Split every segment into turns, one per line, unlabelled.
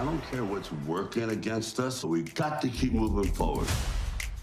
don't care what's working against us, so we got to keep moving forward.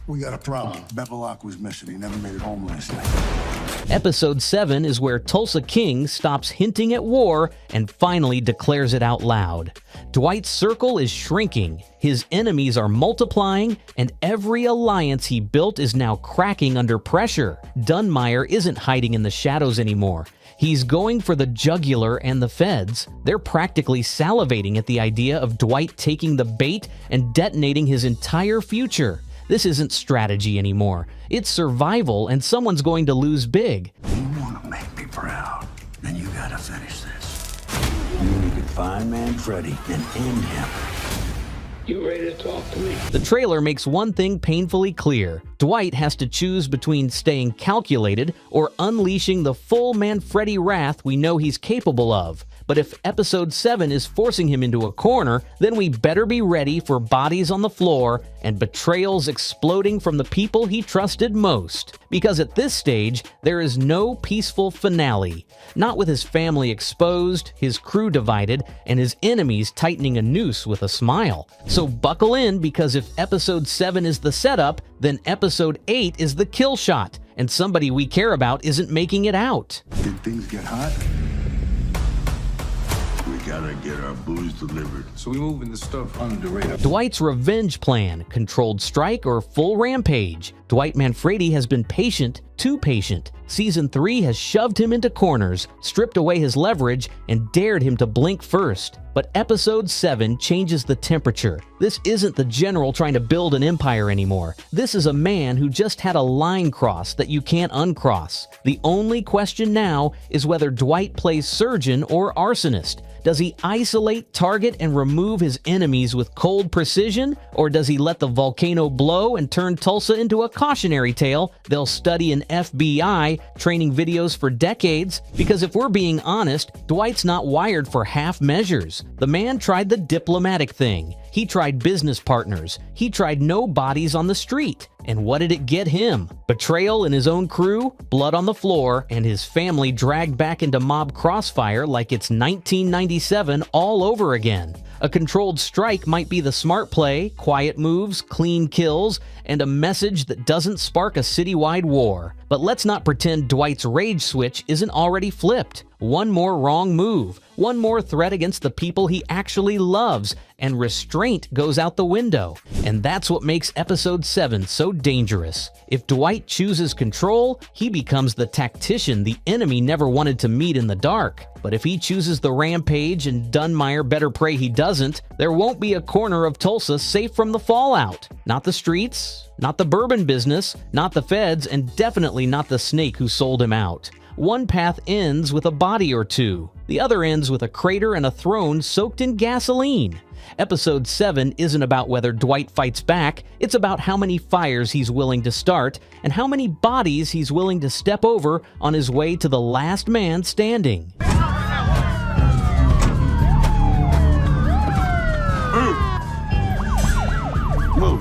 We got a problem. Bevelak was missing. He never made it home last night.
Episode 7 is where Tulsa King stops hinting at war and finally declares it out loud. Dwight's circle is shrinking, his enemies are multiplying, and every alliance he built is now cracking under pressure. Dunmire isn't hiding in the shadows anymore. He's going for the jugular and the feds. They're practically salivating at the idea of Dwight taking the bait and detonating his entire future. This isn't strategy anymore. It's survival, and someone's going to lose big.
You want to make me proud, then you gotta finish this. You could find Manfredi and end him.
You ready to talk to me?
The trailer makes one thing painfully clear. Dwight has to choose between staying calculated or unleashing the full Manfredi wrath we know he's capable of. But if Episode 7 is forcing him into a corner, then we better be ready for bodies on the floor and betrayals exploding from the people he trusted most. Because at this stage, there is no peaceful finale. Not with his family exposed, his crew divided, and his enemies tightening a noose with a smile. So buckle in, because if Episode 7 is the setup, then Episode 8 is the kill shot, and somebody we care about isn't making it out.
Did things get hot?
We gotta get our booze delivered.
So we moving the stuff under the radar.
Dwight's revenge plan, controlled strike or full rampage. Dwight Manfredi has been patient, too patient. Season 3 has shoved him into corners, stripped away his leverage, and dared him to blink first. But Episode 7 changes the temperature. This isn't the general trying to build an empire anymore. This is a man who just had a line crossed that you can't uncross. The only question now is whether Dwight plays surgeon or arsonist. Does he isolate, target, and remove his enemies with cold precision? Or does he let the volcano blow and turn Tulsa into a cautionary tale they'll study in FBI training videos for decades? Because if we're being honest, Dwight's not wired for half measures. The man tried the diplomatic thing. He tried business partners. He tried no bodies on the street. And what did it get him? Betrayal in his own crew, blood on the floor, and his family dragged back into mob crossfire like it's 1997 all over again. A controlled strike might be the smart play, quiet moves, clean kills, and a message that doesn't spark a citywide war. But let's not pretend Dwight's rage switch isn't already flipped. One more wrong move, one more threat against the people he actually loves, and restraint goes out the window. And that's what makes Episode 7 so dangerous. If Dwight chooses control, he becomes the tactician the enemy never wanted to meet in the dark. But if he chooses the rampage, and Dunmire better pray he doesn't, there won't be a corner of Tulsa safe from the fallout. Not the streets, not the bourbon business, not the feds, and definitely not the snake who sold him out. One path ends with a body or two. The other ends with a crater and a throne soaked in gasoline. Episode 7 isn't about whether Dwight fights back, it's about how many fires he's willing to start and how many bodies he's willing to step over on his way to the last man standing.
Move.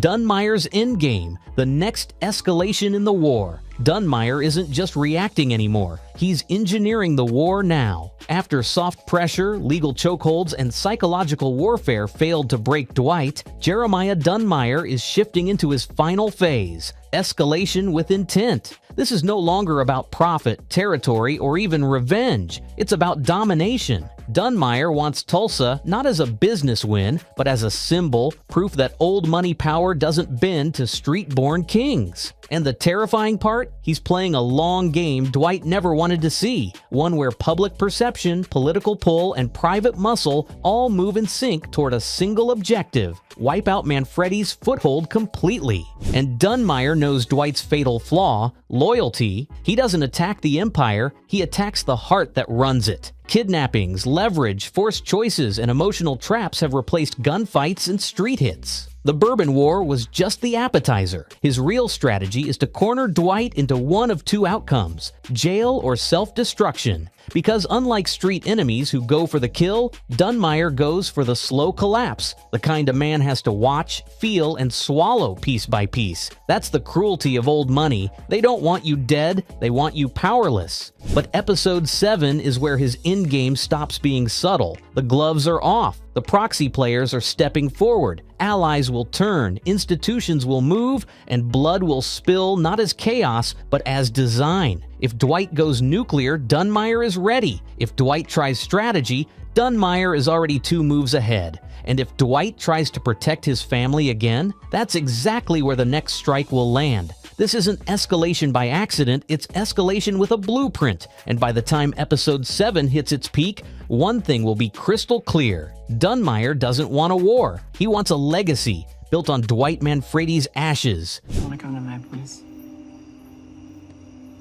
Dunmire's endgame, the next escalation in the war. Dunmire isn't just reacting anymore. He's engineering the war now. After soft pressure, legal chokeholds, and psychological warfare failed to break Dwight, Jeremiah Dunmire is shifting into his final phase, escalation with intent. This is no longer about profit, territory, or even revenge. It's about domination. Dunmire wants Tulsa not as a business win, but as a symbol, proof that old money power doesn't bend to street-born kings. And the terrifying part? He's playing a long game Dwight never wanted to see, one where public perception, political pull, and private muscle all move in sync toward a single objective: wipe out Manfredi's foothold completely. And Dunmire knows Dwight's fatal flaw, loyalty. He doesn't attack the empire, he attacks the heart that runs it. Kidnappings, leverage, forced choices, and emotional traps have replaced gunfights and street hits. The Bourbon War was just the appetizer. His real strategy is to corner Dwight into one of two outcomes: jail or self-destruction. Because unlike street enemies who go for the kill, Dunmire goes for the slow collapse, the kind a man has to watch, feel, and swallow piece by piece. That's the cruelty of old money. They don't want you dead, they want you powerless. But Episode 7 is where his endgame stops being subtle. The gloves are off. The proxy players are stepping forward. Allies will turn, institutions will move, and blood will spill not as chaos, but as design. If Dwight goes nuclear, Dunmire is ready. If Dwight tries strategy, Dunmire is already 2 moves ahead. And if Dwight tries to protect his family again, that's exactly where the next strike will land. This isn't escalation by accident, it's escalation with a blueprint. And by the time episode 7 hits its peak, one thing will be crystal clear. Dunmire doesn't want a war. He wants a legacy built on Dwight Manfredi's ashes.
I want to go tonight, please.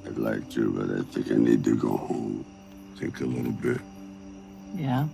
I'd like to, but I think I need to go home. Think a little bit.
Yeah?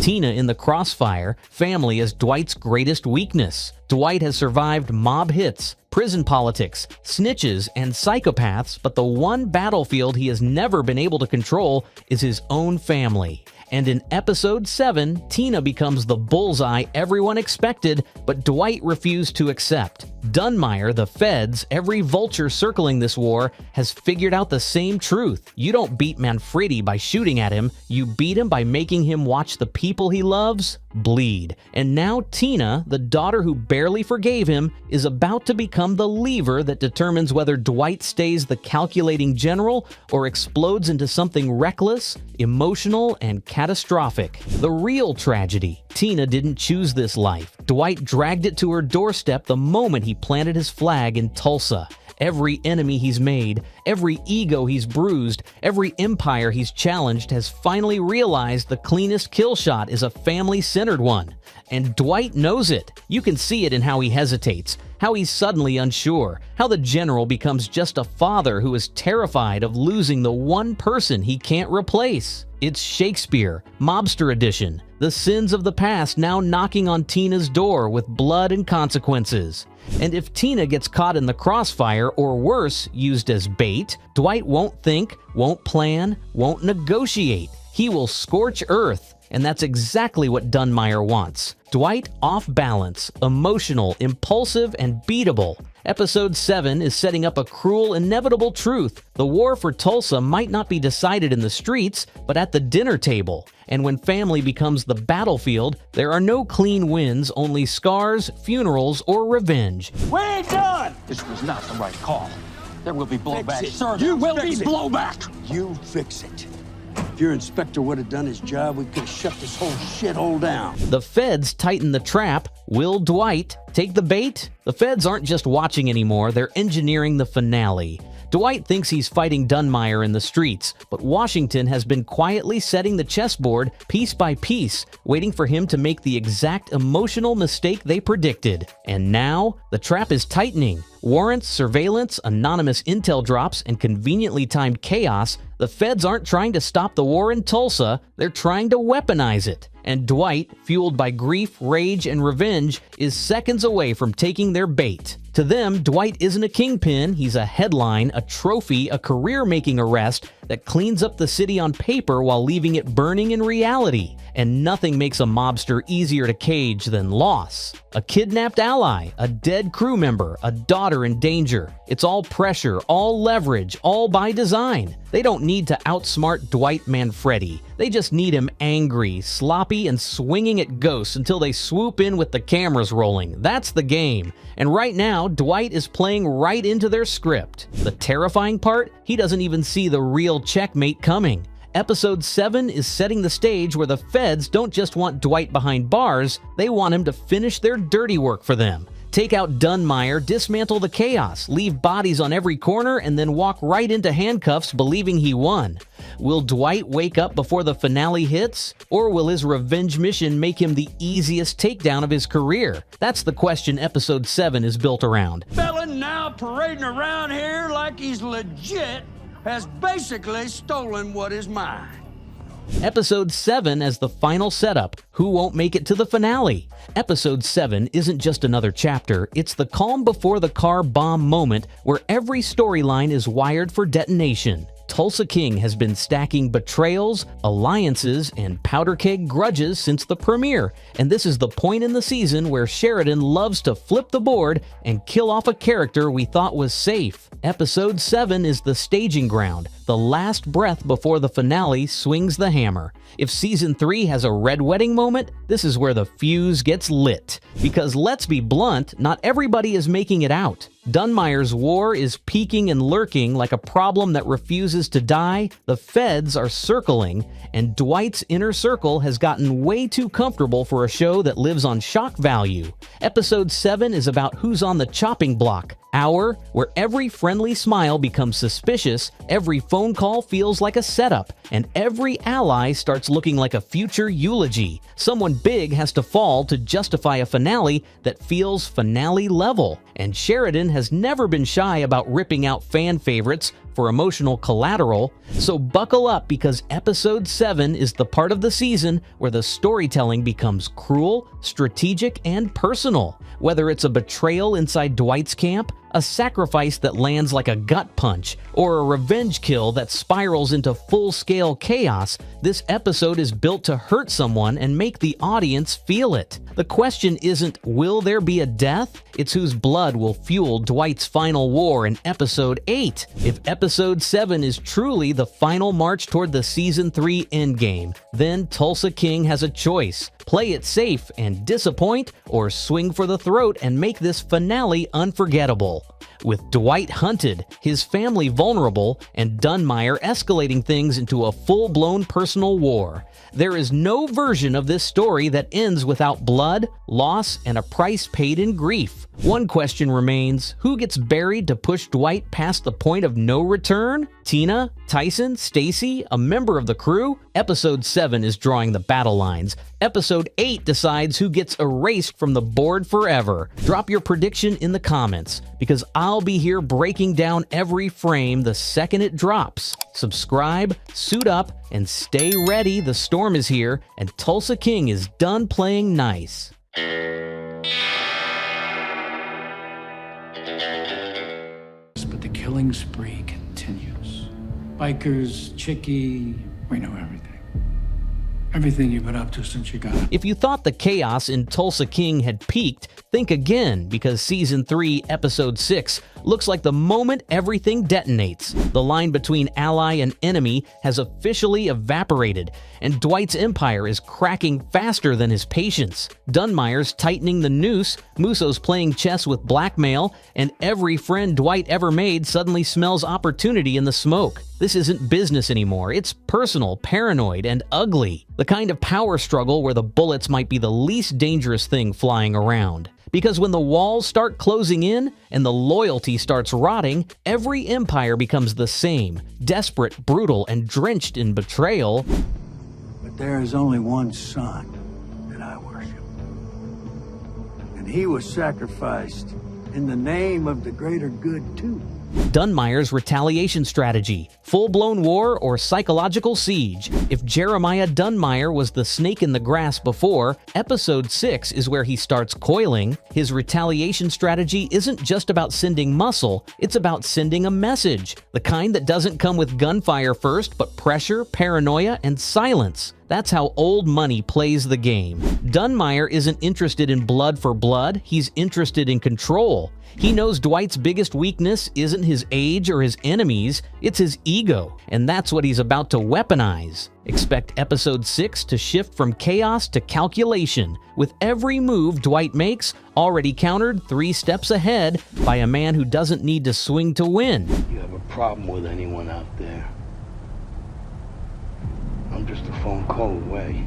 Tina in the crossfire, family is Dwight's greatest weakness. Dwight has survived mob hits, prison politics, snitches, and psychopaths, but the one battlefield he has never been able to control is his own family. And in episode 7, Tina becomes the bullseye everyone expected, but Dwight refused to accept. Dunmire, the feds, every vulture circling this war, has figured out the same truth. You don't beat Manfredi by shooting at him, you beat him by making him watch the people he loves bleed. And now Tina, the daughter who barely forgave him, is about to become the lever that determines whether Dwight stays the calculating general or explodes into something reckless, emotional, and catastrophic. The real tragedy: Tina didn't choose this life. Dwight dragged it to her doorstep the moment he planted his flag in Tulsa. Every enemy he's made, every ego he's bruised, every empire he's challenged has finally realized the cleanest kill shot is a family-centered one. And Dwight knows it. You can see it in how he hesitates, how he's suddenly unsure, how the general becomes just a father who is terrified of losing the one person he can't replace. It's Shakespeare, Mobster Edition, the sins of the past now knocking on Tina's door with blood and consequences. And if Tina gets caught in the crossfire, or worse, used as bait, Dwight won't think, won't plan, won't negotiate. He will scorch earth. And that's exactly what Dunmire wants. Dwight off balance, emotional, impulsive, and beatable. Episode 7 is setting up a cruel, inevitable truth. The war for Tulsa might not be decided in the streets, but at the dinner table. And when family becomes the battlefield, there are no clean wins, only scars, funerals, or revenge.
We ain't done!
This was not the right call. There will be blowback.
Fix it.
Sir,
You will
fix
be
it.
blowback. You fix it. If your inspector would have done his job, we could have shut this whole shithole down.
The feds tighten the trap. Will Dwight take the bait? The feds aren't just watching anymore, they're engineering the finale. Dwight thinks he's fighting Dunmire in the streets, but Washington has been quietly setting the chessboard piece by piece, waiting for him to make the exact emotional mistake they predicted. And now, the trap is tightening. Warrants, surveillance, anonymous intel drops, and conveniently timed chaos. The feds aren't trying to stop the war in Tulsa, they're trying to weaponize it. And Dwight, fueled by grief, rage, and revenge, is seconds away from taking their bait. To them, Dwight isn't a kingpin, he's a headline, a trophy, a career-making arrest that cleans up the city on paper while leaving it burning in reality. And nothing makes a mobster easier to cage than loss. A kidnapped ally, a dead crew member, a daughter in danger. It's all pressure, all leverage, all by design. They don't need to outsmart Dwight Manfredi. They just need him angry, sloppy, and swinging at ghosts until they swoop in with the cameras rolling. That's the game. And right now, Dwight is playing right into their script. The terrifying part? He doesn't even see the real checkmate coming. Episode 7 is setting the stage where the feds don't just want Dwight behind bars, they want him to finish their dirty work for them. Take out Dunmire, dismantle the chaos, leave bodies on every corner, and then walk right into handcuffs believing he won. Will Dwight wake up before the finale hits? Or will his revenge mission make him the easiest takedown of his career? That's the question episode 7 is built around.
Felon now parading around here like he's legit has basically stolen what is mine.
Episode 7 as the final setup. Who won't make it to the finale? Episode 7 isn't just another chapter, it's the calm before the car bomb moment where every storyline is wired for detonation. Tulsa King has been stacking betrayals, alliances, and powder keg grudges since the premiere, and this is the point in the season where Sheridan loves to flip the board and kill off a character we thought was safe. Episode 7 is the staging ground, the last breath before the finale swings the hammer. If Season 3 has a red wedding moment, this is where the fuse gets lit. Because let's be blunt, not everybody is making it out. Dunmire's war is peeking and lurking like a problem that refuses to die, the feds are circling, and Dwight's inner circle has gotten way too comfortable for a show that lives on shock value. Episode 7 is about who's on the chopping block. Hour, where every friendly smile becomes suspicious, every phone call feels like a setup, and every ally starts looking like a future eulogy. Someone big has to fall to justify a finale that feels finale level, and Sheridan has never been shy about ripping out fan favorites for emotional collateral. So buckle up, because Episode 7 is the part of the season where the storytelling becomes cruel, strategic, and personal. Whether it's a betrayal inside Dwight's camp, a sacrifice that lands like a gut punch, or a revenge kill that spirals into full-scale chaos, this episode is built to hurt someone and make the audience feel it. The question isn't, will there be a death? It's whose blood will fuel Dwight's final war in Episode 8. If Episode 7 is truly the final march toward the Season 3 endgame, then Tulsa King has a choice. Play it safe and disappoint, or swing for the throat and make this finale unforgettable. With Dwight hunted, his family vulnerable, and Dunmire escalating things into a full-blown personal war, there is no version of this story that ends without blood, loss, and a price paid in grief. One question remains: who gets buried to push Dwight past the point of no return? Tina? Tyson? Stacy? A member of the crew? Episode 7 is drawing the battle lines. Episode 8 decides who gets erased from the board forever. Drop your prediction in the comments, because I'll be here breaking down every frame the second it drops. Subscribe, suit up, and stay ready. The storm is here, and Tulsa King is done playing nice.
But the killing spree continues. Bikers, Chicky, we know everything. Everything you've been up to since you got it.
If you thought the chaos in Tulsa King had peaked, think again, because Season 3, Episode 6 looks like the moment everything detonates. The line between ally and enemy has officially evaporated, and Dwight's empire is cracking faster than his patience. Dunmire's tightening the noose, Muso's playing chess with blackmail, and every friend Dwight ever made suddenly smells opportunity in the smoke. This isn't business anymore. It's personal, paranoid, and ugly. The kind of power struggle where the bullets might be the least dangerous thing flying around. Because when the walls start closing in and the loyalty starts rotting, every empire becomes the same: desperate, brutal, and drenched in betrayal.
But there is only one son that I worship. And he was sacrificed in the name of the greater good, too.
Dunmire's retaliation strategy: full-blown war or psychological siege. If Jeremiah Dunmire was the snake in the grass before, Episode 6 is where he starts coiling. His retaliation strategy isn't just about sending muscle, it's about sending a message. The kind that doesn't come with gunfire first, but pressure, paranoia, and silence. That's how old money plays the game. Dunmire isn't interested in blood for blood, he's interested in control. He knows Dwight's biggest weakness isn't his age or his enemies, it's his ego, and that's what he's about to weaponize. Expect Episode 6 to shift from chaos to calculation, with every move Dwight makes already countered 3 steps ahead by a man who doesn't need to swing to win.
You have a problem with anyone out there? I'm just a phone call away.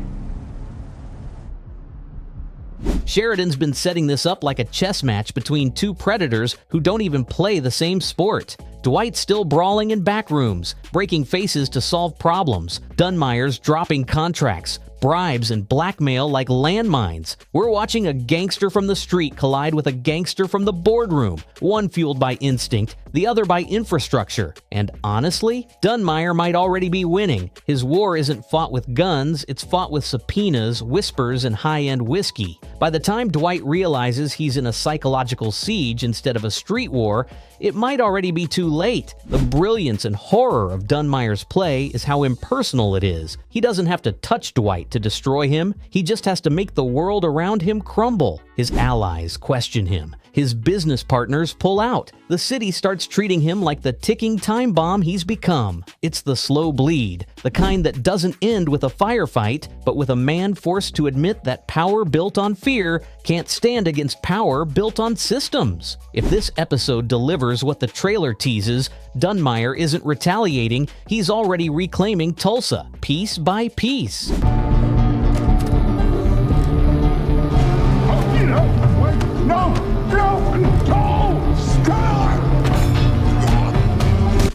Sheridan's been setting this up like a chess match between two predators who don't even play the same sport. Dwight's still brawling in back rooms, breaking faces to solve problems. Dunmire's dropping contracts, bribes, and blackmail like landmines. We're watching a gangster from the street collide with a gangster from the boardroom, one fueled by instinct, the other by infrastructure. And honestly, Dunmire might already be winning. His war isn't fought with guns, it's fought with subpoenas, whispers, and high-end whiskey. By the time Dwight realizes he's in a psychological siege instead of a street war, it might already be too late. The brilliance and horror of Dunmire's play is how impersonal it is. He doesn't have to touch Dwight to destroy him, he just has to make the world around him crumble. His allies question him. His business partners pull out. The city starts treating him like the ticking time bomb he's become. It's the slow bleed, the kind that doesn't end with a firefight, but with a man forced to admit that power built on fear can't stand against power built on systems. If this episode delivers what the trailer teases, Dunmire isn't retaliating, he's already reclaiming Tulsa, piece by piece.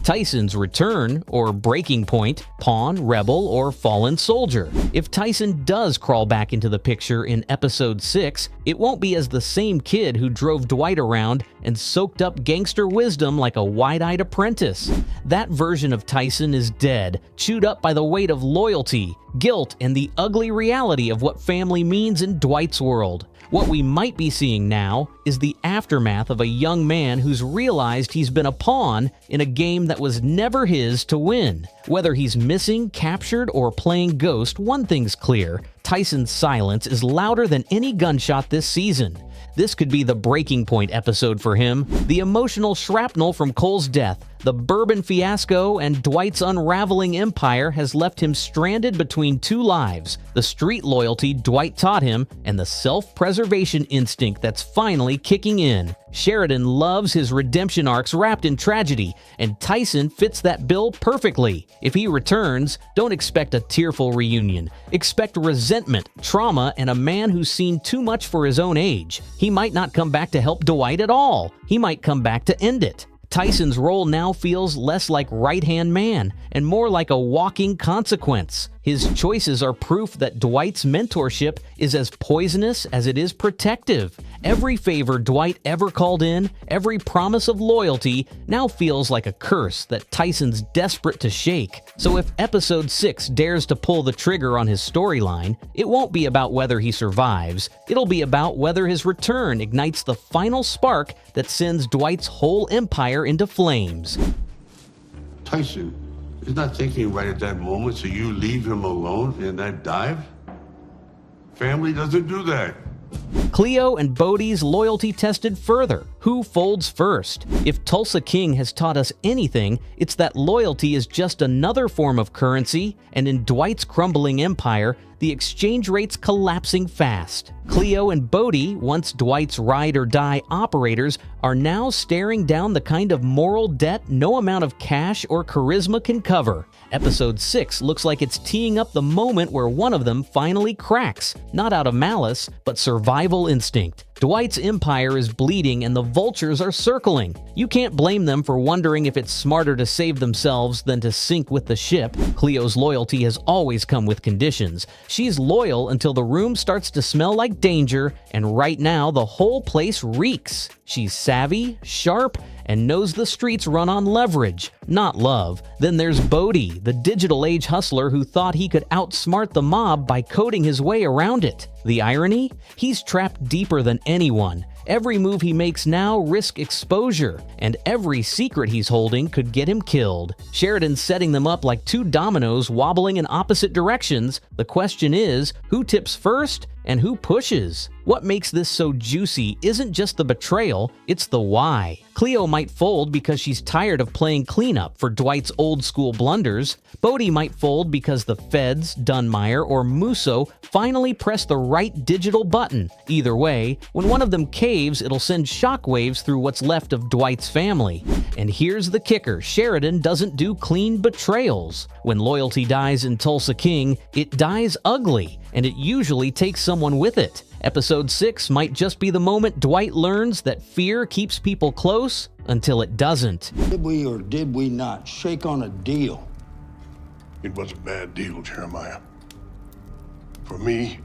Tyson's return, or breaking point, pawn, rebel, or fallen soldier. If Tyson does crawl back into the picture in episode 6, it won't be as the same kid who drove Dwight around and soaked up gangster wisdom like a wide-eyed apprentice. That version of Tyson is dead, chewed up by the weight of loyalty, guilt, and the ugly reality of what family means in Dwight's world. What we might be seeing now is the aftermath of a young man who's realized he's been a pawn in a game that was never his to win. Whether he's missing, captured, or playing ghost, one thing's clear: Tyson's silence is louder than any gunshot this season. This could be the breaking point episode for him, the emotional shrapnel from Cole's death. The bourbon fiasco and Dwight's unraveling empire has left him stranded between two lives: the street loyalty Dwight taught him and the self-preservation instinct that's finally kicking in. Sheridan loves his redemption arcs wrapped in tragedy, and Tyson fits that bill perfectly. If he returns, don't expect a tearful reunion. Expect resentment, trauma, and a man who's seen too much for his own age. He might not come back to help Dwight at all. He might come back to end it. Tyson's role now feels less like right-hand man and more like a walking consequence. His choices are proof that Dwight's mentorship is as poisonous as it is protective. Every favor Dwight ever called in, every promise of loyalty, now feels like a curse that Tyson's desperate to shake. So if episode 6 dares to pull the trigger on his storyline, it won't be about whether he survives. It'll be about whether his return ignites the final spark that sends Dwight's whole empire into flames.
Tyson is not thinking right at that moment, so you leave him alone in that dive? Family doesn't do that.
Cleo and Bodhi's loyalty tested further. Who folds first? If Tulsa King has taught us anything, it's that loyalty is just another form of currency, and in Dwight's crumbling empire, the exchange rate's collapsing fast. Cleo and Bodhi, once Dwight's ride-or-die operators, are now staring down the kind of moral debt no amount of cash or charisma can cover. Episode 6 looks like it's teeing up the moment where one of them finally cracks, not out of malice, but survival instinct. Dwight's empire is bleeding and the vultures are circling. You can't blame them for wondering if it's smarter to save themselves than to sink with the ship. Cleo's loyalty has always come with conditions. She's loyal until the room starts to smell like danger, and right now the whole place reeks. She's savvy, sharp, and knows the streets run on leverage, not love. Then there's Bodhi, the digital age hustler who thought he could outsmart the mob by coding his way around it. The irony? He's trapped deeper than anyone. Every move he makes now risks exposure, and every secret he's holding could get him killed. Sheridan's setting them up like two dominoes wobbling in opposite directions. The question is, who tips first and who pushes? What makes this so juicy isn't just the betrayal, it's the why. Cleo might fold because she's tired of playing cleanup for Dwight's old-school blunders. Bodhi might fold because the feds, Dunmire, or Muso finally press the right digital button. Either way, when one of them caves, it'll send shockwaves through what's left of Dwight's family. And here's the kicker: Sheridan doesn't do clean betrayals. When loyalty dies in Tulsa King, it dies ugly, and it usually takes someone with it. Episode 6 might just be the moment Dwight learns that fear keeps people close until it doesn't.
Did we or did we not shake on a deal?
It was a bad deal, Jeremiah. For me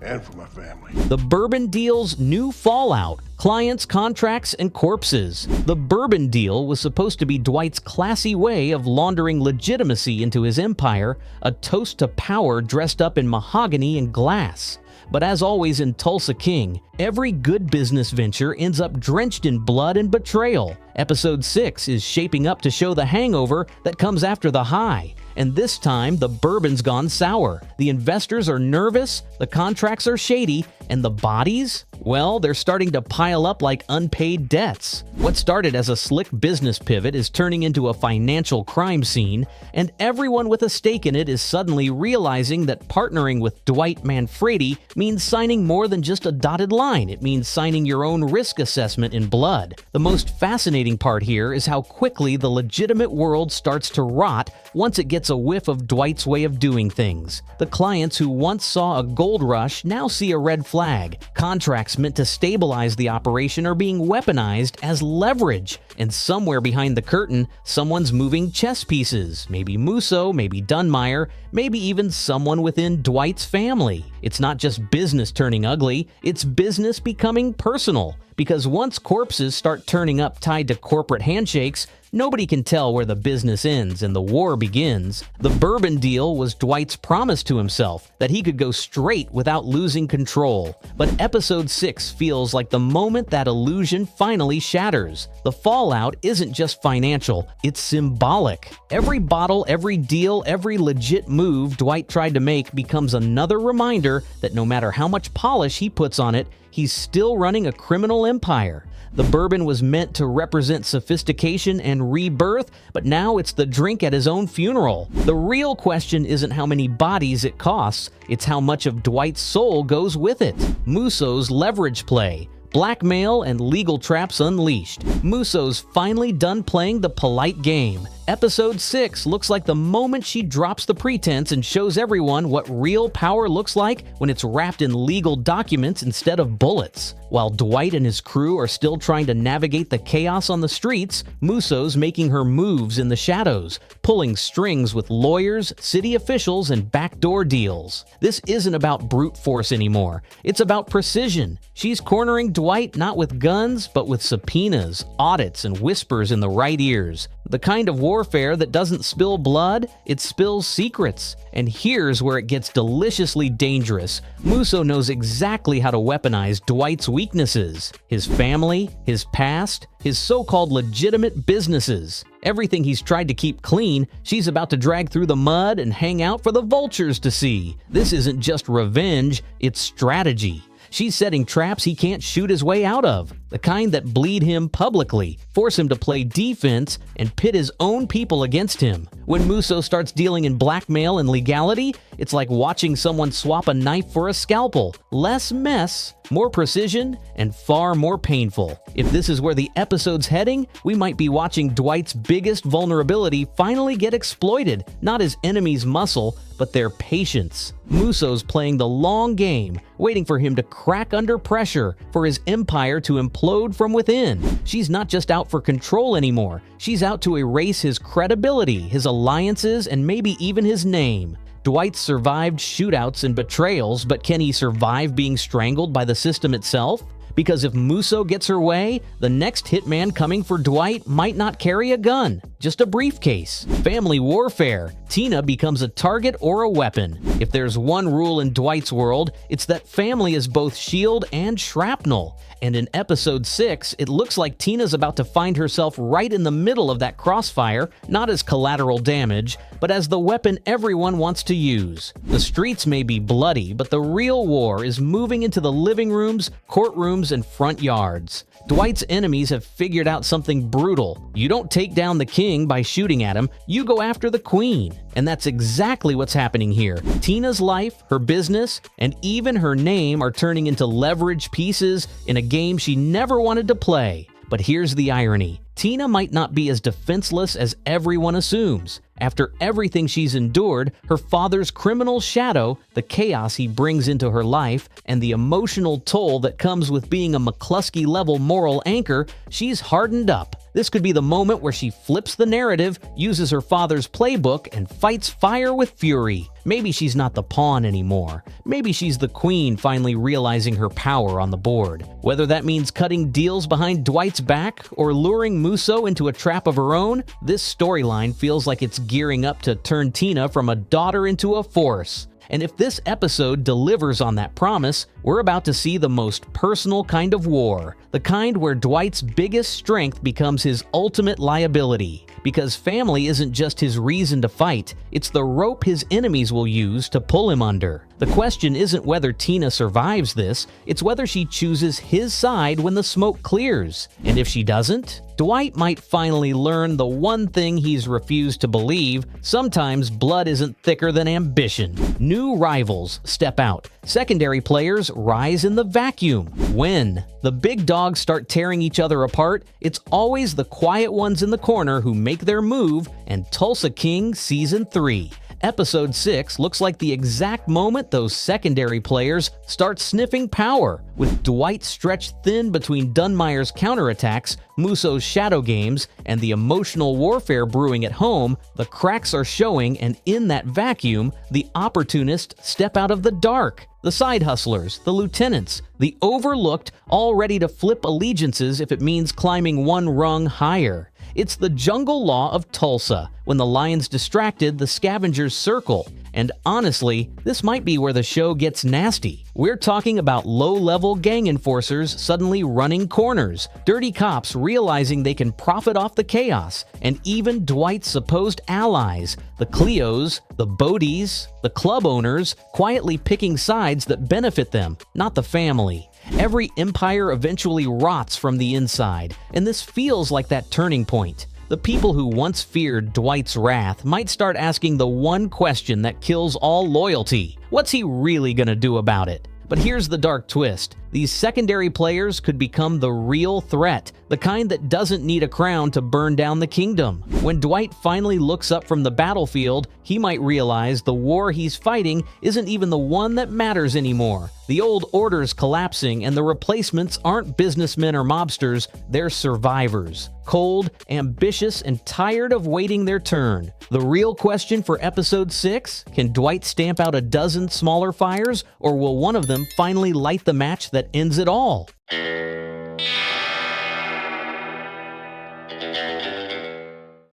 and for my family.
The bourbon deal's new fallout: clients, contracts, and corpses. The bourbon deal was supposed to be Dwight's classy way of laundering legitimacy into his empire, a toast to power dressed up in mahogany and glass. But as always in Tulsa King, every good business venture ends up drenched in blood and betrayal. Episode 6 is shaping up to show the hangover that comes after the high. And this time, the bourbon's gone sour. The investors are nervous, the contracts are shady, and the bodies? Well, they're starting to pile up like unpaid debts. What started as a slick business pivot is turning into a financial crime scene, and everyone with a stake in it is suddenly realizing that partnering with Dwight Manfredi means signing more than just a dotted line. It means signing your own risk assessment in blood. The most fascinating part here is how quickly the legitimate world starts to rot once it gets a whiff of Dwight's way of doing things. The clients who once saw a gold rush now see a red flag. Contracts meant to stabilize the operation are being weaponized as leverage. And somewhere behind the curtain, someone's moving chess pieces. Maybe Muso, maybe Dunmire, maybe even someone within Dwight's family. It's not just business turning ugly, it's business becoming personal. Because once corpses start turning up tied to corporate handshakes, nobody can tell where the business ends and the war begins. The bourbon deal was Dwight's promise to himself that he could go straight without losing control. But episode 6 feels like the moment that illusion finally shatters. The fallout isn't just financial, it's symbolic. Every bottle, every deal, every legit move Dwight tried to make becomes another reminder that no matter how much polish he puts on it, he's still running a criminal empire. The bourbon was meant to represent sophistication and rebirth, but now it's the drink at his own funeral. The real question isn't how many bodies it costs, it's how much of Dwight's soul goes with it. Muso's leverage play. Blackmail and legal traps unleashed. Muso's finally done playing the polite game. Episode 6 looks like the moment she drops the pretense and shows everyone what real power looks like when it's wrapped in legal documents instead of bullets. While Dwight and his crew are still trying to navigate the chaos on the streets, Muso's making her moves in the shadows, pulling strings with lawyers, city officials, and backdoor deals. This isn't about brute force anymore. It's about precision. She's cornering Dwight not with guns, but with subpoenas, audits, and whispers in the right ears. The kind of warfare that doesn't spill blood, it spills secrets. And here's where it gets deliciously dangerous. Muso knows exactly how to weaponize Dwight's weaknesses. His family, his past, his so-called legitimate businesses. Everything he's tried to keep clean, she's about to drag through the mud and hang out for the vultures to see. This isn't just revenge, it's strategy. She's setting traps he can't shoot his way out of, the kind that bleed him publicly, force him to play defense, and pit his own people against him. When Muso starts dealing in blackmail and legality, it's like watching someone swap a knife for a scalpel. Less mess, more precision, and far more painful. If this is where the episode's heading, we might be watching Dwight's biggest vulnerability finally get exploited, not his enemy's muscle, but their patience. Muso's playing the long game, waiting for him to crack under pressure, for his empire to implode from within. She's not just out for control anymore, she's out to erase his credibility, his alliances, and maybe even his name. Dwight survived shootouts and betrayals, but can he survive being strangled by the system itself? Because if Muso gets her way, the next hitman coming for Dwight might not carry a gun, just a briefcase. Family warfare. Tina becomes a target or a weapon. If there's one rule in Dwight's world, it's that family is both shield and shrapnel. And in episode 6, it looks like Tina's about to find herself right in the middle of that crossfire, not as collateral damage, but as the weapon everyone wants to use. The streets may be bloody, but the real war is moving into the living rooms, courtrooms, and front yards. Dwight's enemies have figured out something brutal. You don't take down the king by shooting at him, you go after the queen. And that's exactly what's happening here. Tina's life, her business, and even her name are turning into leverage pieces in a game she never wanted to play. But here's the irony. Tina might not be as defenseless as everyone assumes. After everything she's endured, her father's criminal shadow, the chaos he brings into her life, and the emotional toll that comes with being a McCluskey-level moral anchor, she's hardened up. This could be the moment where she flips the narrative, uses her father's playbook, and fights fire with fury. Maybe she's not the pawn anymore. Maybe she's the queen finally realizing her power on the board. Whether that means cutting deals behind Dwight's back or luring Muso into a trap of her own, this storyline feels like it's gearing up to turn Tina from a daughter into a force. And if this episode delivers on that promise, we're about to see the most personal kind of war. The kind where Dwight's biggest strength becomes his ultimate liability. Because family isn't just his reason to fight, it's the rope his enemies will use to pull him under. The question isn't whether Tina survives this, it's whether she chooses his side when the smoke clears. And if she doesn't, Dwight might finally learn the one thing he's refused to believe: sometimes blood isn't thicker than ambition. New rivals step out. Secondary players rise in the vacuum. When the big dogs start tearing each other apart, it's always the quiet ones in the corner who make their move, and Tulsa King Season 3. Episode 6 looks like the exact moment those secondary players start sniffing power. With Dwight stretched thin between Dunmire's counterattacks, Muso's shadow games, and the emotional warfare brewing at home, the cracks are showing, and in that vacuum, the opportunists step out of the dark. The side hustlers, the lieutenants, the overlooked, all ready to flip allegiances if it means climbing one rung higher. It's the jungle law of Tulsa. When the lion's distracted, the scavengers circle. And honestly, this might be where the show gets nasty. We're talking about low-level gang enforcers suddenly running corners, dirty cops realizing they can profit off the chaos, and even Dwight's supposed allies, the Cleos, the Bodhis, the club owners, quietly picking sides that benefit them, not the family. Every empire eventually rots from the inside, and this feels like that turning point. The people who once feared Dwight's wrath might start asking the one question that kills all loyalty: what's he really gonna do about it? But here's the dark twist. These secondary players could become the real threat, the kind that doesn't need a crown to burn down the kingdom. When Dwight finally looks up from the battlefield, he might realize the war he's fighting isn't even the one that matters anymore. The old order's collapsing, and the replacements aren't businessmen or mobsters, they're survivors. Cold, ambitious, and tired of waiting their turn. The real question for Episode 6? Can Dwight stamp out a dozen smaller fires, or will one of them finally light the match that ends it all?